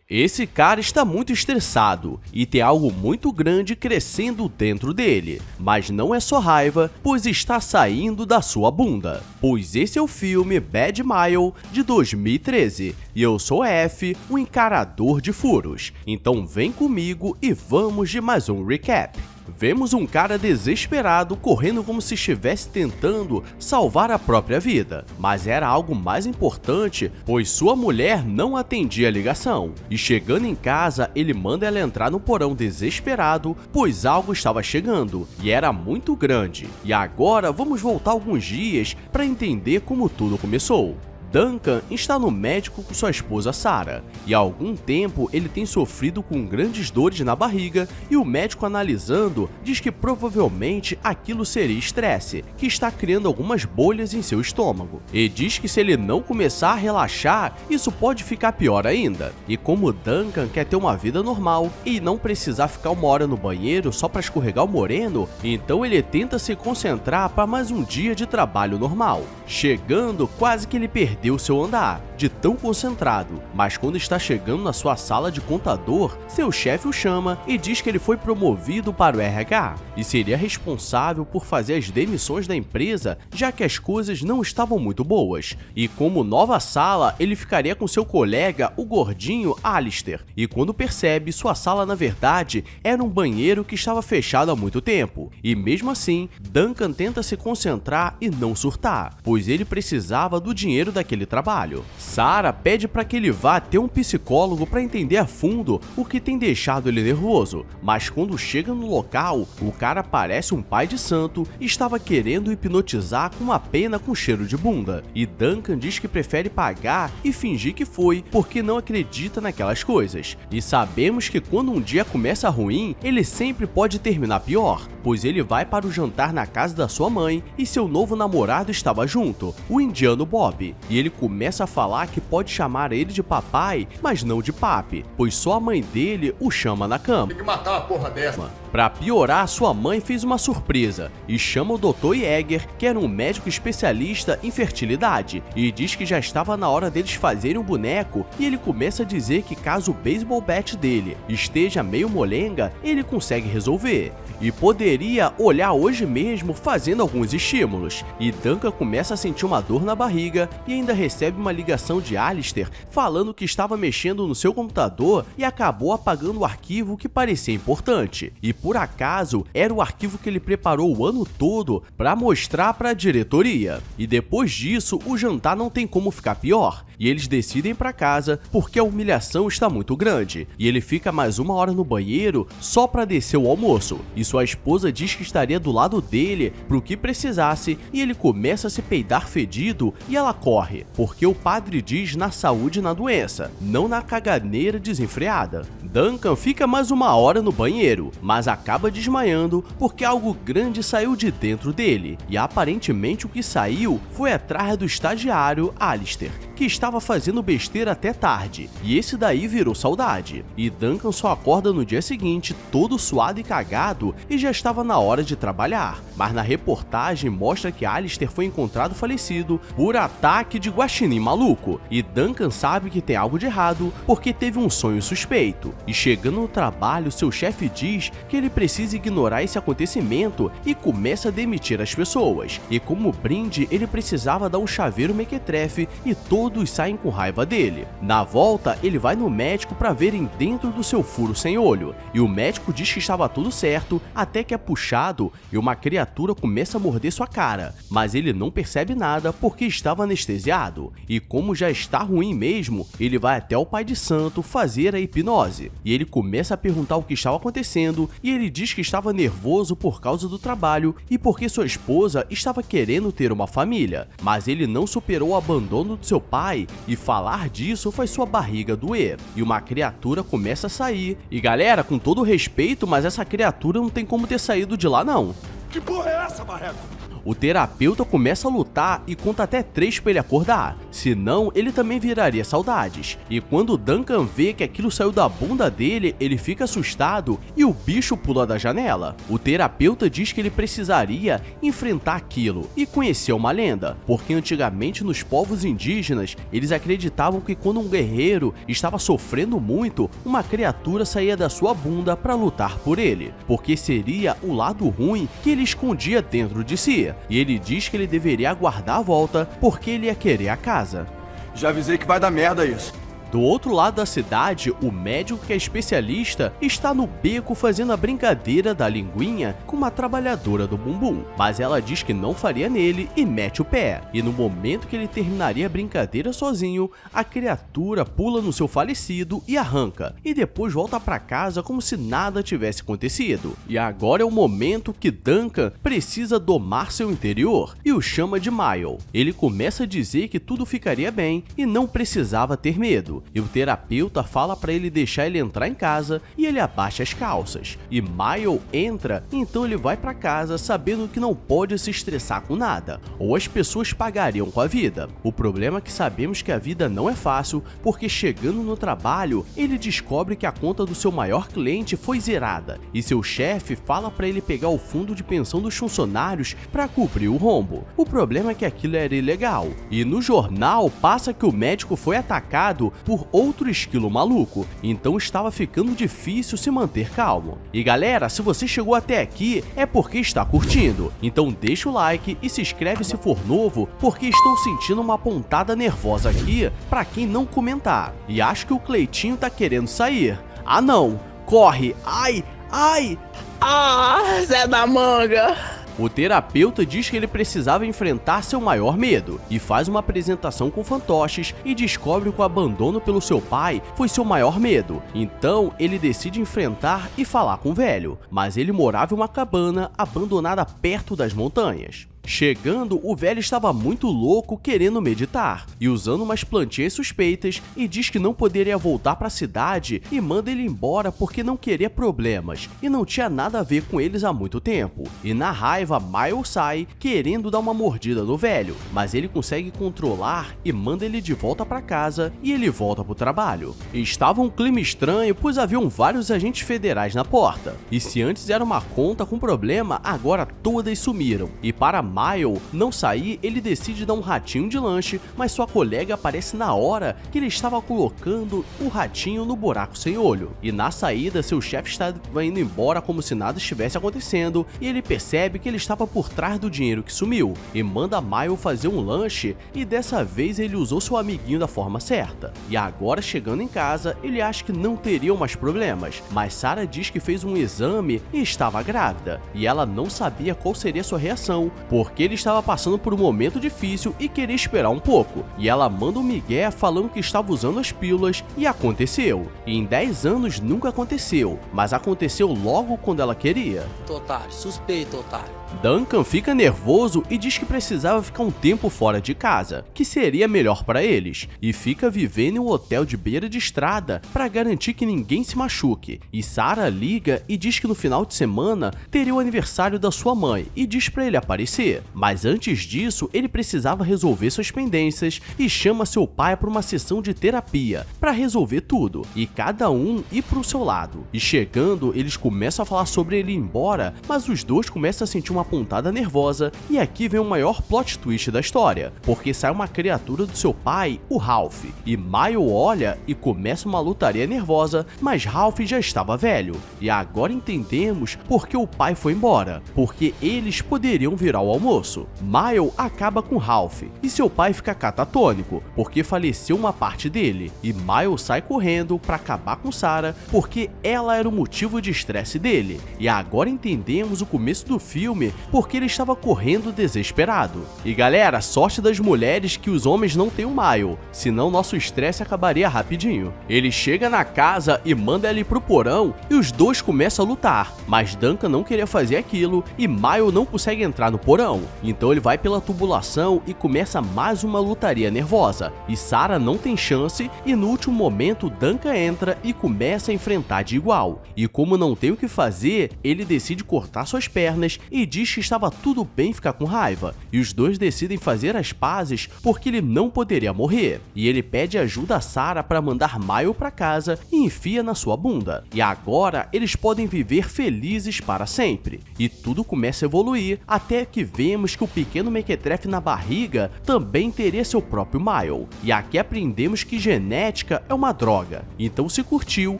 Esse cara está muito estressado e tem algo muito grande crescendo dentro dele, mas não é só raiva, pois está saindo da sua bunda. Pois esse é o filme Bad Mile de 2013 e eu sou F, o encarador de furos. Então vem comigo e vamos de mais um recap. Vemos um cara desesperado correndo como se estivesse tentando salvar a própria vida, mas era algo mais importante, pois sua mulher não atendia a ligação. E chegando em casa, ele manda ela entrar no porão desesperado, pois algo estava chegando, e era muito grande. E agora vamos voltar alguns dias para entender como tudo começou. Duncan está no médico com sua esposa Sarah, e há algum tempo ele tem sofrido com grandes dores na barriga e o médico analisando diz que provavelmente aquilo seria estresse, que está criando algumas bolhas em seu estômago, e diz que se ele não começar a relaxar, isso pode ficar pior ainda. E como Duncan quer ter uma vida normal e não precisar ficar uma hora no banheiro só para escorregar o moreno, então ele tenta se concentrar para mais um dia de trabalho normal. Chegando, quase que ele perdeu seu andar, de tão concentrado, mas quando está chegando na sua sala de contador, seu chefe o chama e diz que ele foi promovido para o RH e seria responsável por fazer as demissões da empresa, já que as coisas não estavam muito boas. E como nova sala, ele ficaria com seu colega, o gordinho Alistair, e quando percebe, sua sala na verdade era um banheiro que estava fechado há muito tempo. E mesmo assim, Duncan tenta se concentrar e não surtar, pois ele precisava do dinheiro daquele trabalho. Sarah pede para que ele vá ter um psicólogo para entender a fundo o que tem deixado ele nervoso, mas quando chega no local, o cara parece um pai de santo e estava querendo hipnotizar com uma pena com cheiro de bunda, e Duncan diz que prefere pagar e fingir que foi, porque não acredita naquelas coisas. E sabemos que quando um dia começa ruim, ele sempre pode terminar pior, pois ele vai para o jantar na casa da sua mãe e seu novo namorado estava junto, o indiano Bob, e ele começa a falar que pode chamar ele de papai, mas não de papi, pois só a mãe dele o chama na cama. Tem que matar uma porra dessa. Pra piorar, sua mãe fez uma surpresa e chama o Dr. Jäger, que era um médico especialista em fertilidade, e diz que já estava na hora deles fazerem um boneco, e ele começa a dizer que caso o baseball bat dele esteja meio molenga, ele consegue resolver, e poderia olhar hoje mesmo fazendo alguns estímulos. E Duncan começa a sentir uma dor na barriga e ainda recebe uma ligação de Alistair falando que estava mexendo no seu computador e acabou apagando o arquivo que parecia importante. E por acaso, era o arquivo que ele preparou o ano todo para mostrar para a diretoria. E depois disso, o jantar não tem como ficar pior, e eles decidem ir para casa porque a humilhação está muito grande, e ele fica mais uma hora no banheiro só para descer o almoço, e sua esposa diz que estaria do lado dele pro que precisasse, e ele começa a se peidar fedido e ela corre, porque o padre diz na saúde e na doença, não na caganeira desenfreada. Duncan fica mais uma hora no banheiro, mas acaba desmaiando porque algo grande saiu de dentro dele, e aparentemente o que saiu foi atrás do estagiário Alistair, que estava fazendo besteira até tarde, e esse daí virou saudade. E Duncan só acorda no dia seguinte, todo suado e cagado, e já estava na hora de trabalhar. Mas na reportagem mostra que Alistair foi encontrado falecido por ataque de guaxinim maluco, e Duncan sabe que tem algo de errado porque teve um sonho suspeito. E chegando no trabalho, seu chefe diz que ele precisa ignorar esse acontecimento e começa a demitir as pessoas. E como brinde, ele precisava dar um chaveiro mequetrefe e todos saem com raiva dele. Na volta, ele vai no médico para verem dentro do seu furo sem olho, e o médico diz que estava tudo certo, até que é puxado e uma criatura começa a morder sua cara, mas ele não percebe nada porque estava anestesiado. E como já está ruim mesmo, ele vai até o pai de santo fazer a hipnose, e ele começa a perguntar o que estava acontecendo, e ele diz que estava nervoso por causa do trabalho e porque sua esposa estava querendo ter uma família, mas ele não superou o abandono do seu pai, e falar disso faz sua barriga doer, e uma criatura começa a sair. E galera, com todo respeito, mas essa criatura não tem como ter saído de lá não. Que porra é essa, Marreco? o terapeuta começa a lutar e conta até 3 para ele acordar, senão ele também viraria saudades. E quando Duncan vê que aquilo saiu da bunda dele, ele fica assustado e o bicho pula da janela. O terapeuta diz que ele precisaria enfrentar aquilo e conhecer uma lenda, porque antigamente nos povos indígenas eles acreditavam que quando um guerreiro estava sofrendo muito, uma criatura saía da sua bunda para lutar por ele, porque seria o lado ruim que ele escondia dentro de si, e ele diz que ele deveria aguardar a volta porque ele ia querer a casa. Já avisei que vai dar merda isso. Do outro lado da cidade, o médico que é especialista está no beco fazendo a brincadeira da linguinha com uma trabalhadora do bumbum, mas ela diz que não faria nele e mete o pé. E no momento que ele terminaria a brincadeira sozinho, a criatura pula no seu falecido e arranca, e depois volta para casa como se nada tivesse acontecido. E agora é o momento que Duncan precisa domar seu interior e o chama de Mile. Ele começa a dizer que tudo ficaria bem e não precisava ter medo. E o terapeuta fala para ele deixar ele entrar em casa e ele abaixa as calças. E Mile entra, então ele vai para casa sabendo que não pode se estressar com nada, ou as pessoas pagariam com a vida. O problema é que sabemos que a vida não é fácil, porque chegando no trabalho, ele descobre que a conta do seu maior cliente foi zerada, e seu chefe fala para ele pegar o fundo de pensão dos funcionários para cobrir o rombo. O problema é que aquilo era ilegal, e no jornal passa que o médico foi atacado por outro esquilo maluco, então estava ficando difícil se manter calmo. E galera, se você chegou até aqui, é porque está curtindo, então deixa o like e se inscreve se for novo, porque estou sentindo uma pontada nervosa aqui pra quem não comentar. E acho que o Cleitinho tá querendo sair. Ah não, corre, ai, ai! Ah, Zé da Manga! O terapeuta diz que ele precisava enfrentar seu maior medo e faz uma apresentação com fantoches e descobre que o abandono pelo seu pai foi seu maior medo. Então ele decide enfrentar e falar com o velho, mas ele morava em uma cabana abandonada perto das montanhas. Chegando, o velho estava muito louco querendo meditar e usando umas plantinhas suspeitas e diz que não poderia voltar para a cidade e manda ele embora porque não queria problemas e não tinha nada a ver com eles há muito tempo. E na raiva, Miles sai querendo dar uma mordida no velho, mas ele consegue controlar e manda ele de volta para casa e ele volta para o trabalho. E estava um clima estranho, pois haviam vários agentes federais na porta. E se antes era uma conta com problema, agora todas sumiram. E para Mile não sair, ele decide dar um ratinho de lanche, mas sua colega aparece na hora que ele estava colocando o ratinho no buraco sem olho. E na saída, seu chefe estava indo embora como se nada estivesse acontecendo, e ele percebe que ele estava por trás do dinheiro que sumiu, e manda Mile fazer um lanche, e dessa vez ele usou seu amiguinho da forma certa. E agora, chegando em casa, ele acha que não teriam mais problemas, mas Sarah diz que fez um exame e estava grávida, e ela não sabia qual seria sua reação, porque ele estava passando por um momento difícil e queria esperar um pouco. E ela manda um migué falando que estava usando as pílulas e aconteceu. E em 10 anos nunca aconteceu, mas aconteceu logo quando ela queria. Otário, suspeito, otário. Duncan fica nervoso e diz que precisava ficar um tempo fora de casa, que seria melhor para eles, e fica vivendo em um hotel de beira de estrada para garantir que ninguém se machuque. E Sarah liga e diz que no final de semana teria o aniversário da sua mãe e diz para ele aparecer. Mas antes disso, ele precisava resolver suas pendências e chama seu pai para uma sessão de terapia para resolver tudo e cada um ir para o seu lado. E chegando, eles começam a falar sobre ele ir embora, mas os dois começam a sentir uma pontada nervosa, e aqui vem o maior plot twist da história, porque sai uma criatura do seu pai, o Ralph, e Mile olha e começa uma lutaria nervosa, mas Ralph já estava velho, e agora entendemos por que o pai foi embora, porque eles poderiam virar o almoço. Mile acaba com Ralph, e seu pai fica catatônico, porque faleceu uma parte dele, e Mile sai correndo para acabar com Sarah, porque ela era o motivo de estresse dele, e agora entendemos o começo do filme porque ele estava correndo desesperado. E galera, sorte das mulheres que os homens não têm o Mile, senão nosso estresse acabaria rapidinho. Ele chega na casa e manda ela ir pro porão e os dois começam a lutar, mas Duncan não queria fazer aquilo e Mile não consegue entrar no porão, então ele vai pela tubulação e começa mais uma lutaria nervosa, e Sarah não tem chance e no último momento Duncan entra e começa a enfrentar de igual, e como não tem o que fazer, ele decide cortar suas pernas e diz diz que estava tudo bem ficar com raiva, e os dois decidem fazer as pazes porque ele não poderia morrer. E ele pede ajuda a Sarah para mandar Mile para casa e enfia na sua bunda. E agora eles podem viver felizes para sempre. E tudo começa a evoluir até que vemos que o pequeno mequetrefe na barriga também teria seu próprio Mile. E aqui aprendemos que genética é uma droga. Então, se curtiu,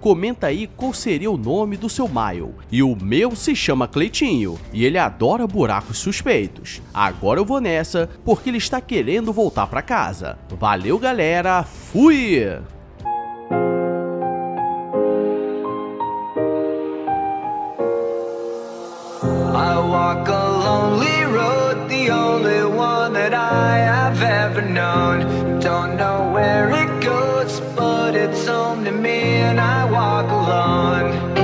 comenta aí qual seria o nome do seu Mile. E o meu se chama Cleitinho e ele adora buracos suspeitos. Agora eu vou nessa porque ele está querendo voltar para casa. Valeu, galera, fui! I walk a lonely road, the only one that I have ever known. Don't know where it goes, but it's home to me and I walk alone.